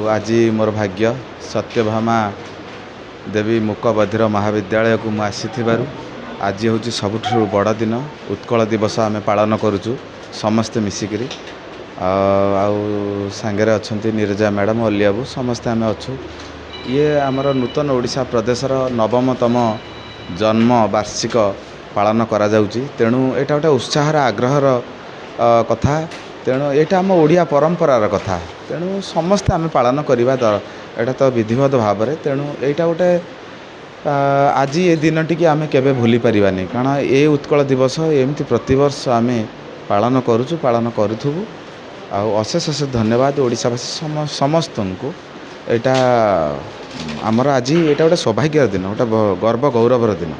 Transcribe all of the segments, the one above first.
आज मोर भाग्य सत्यभामा देवी मूक बधिर महाविद्यालय को आसी आज हूँ सबुठ बड़ दिन उत्कल दिवस आम पालन करुचु समस्ते मिसिकी सांगे अच्छा नीरजा मैडम अलियाबू समस्ते आम अच्छु ये आमर नूतन ओडिशा प्रदेशर नवमतम जन्म वार्षिक पालन करा जाउची तेणु एटा गोटे उत्साहर आग्रहर कथा तेणु यहाँ आम ओडिया परंपरार कथा तेणु समस्ते आम पालन करवा एटा तो विधिवत भाव में तेणु यहाँ गोटे आज ये दिन टी आम केवे भूली पारिबानी कारण ये उत्कल दिवस एमती प्रतिवर्ष आम पालन करुचु पालन करूथुबु अशेष अशेष धन्यवाद ओडिशावासी समस्त को यहाँ आमर आज यहाँ गोटे सौभाग्यर दिन गोटे गर्व गौरवर दिन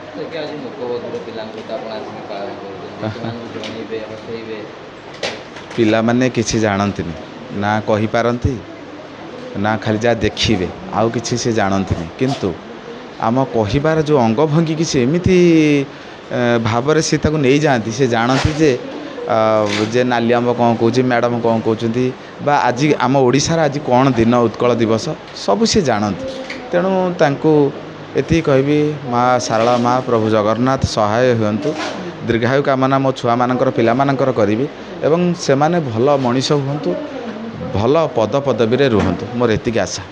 पिला माने किसी जानती ना कही पारती ना खाली जहाँ देखिए आउ किसी से जानती किंतु आम कहिबार जो अंग भंगी किसी एमती भाव से नहीं जाती से जानती जे नालियाम्ब कौन कौच मैडम कौन कहते आज आम ओडिशार आज कौन दिन उत्कल दिवस सब सी जानती तेणु तांको एति कहबी माँ सारला माँ प्रभु जगन्नाथ सहाय हुंतु दीर्घायु कामना मो छुआ मानकर पिला मानकर करी एवं से माने भल मनीष हुंतु भल पद पदवी रे रुहंतु मोर एतिक आशा।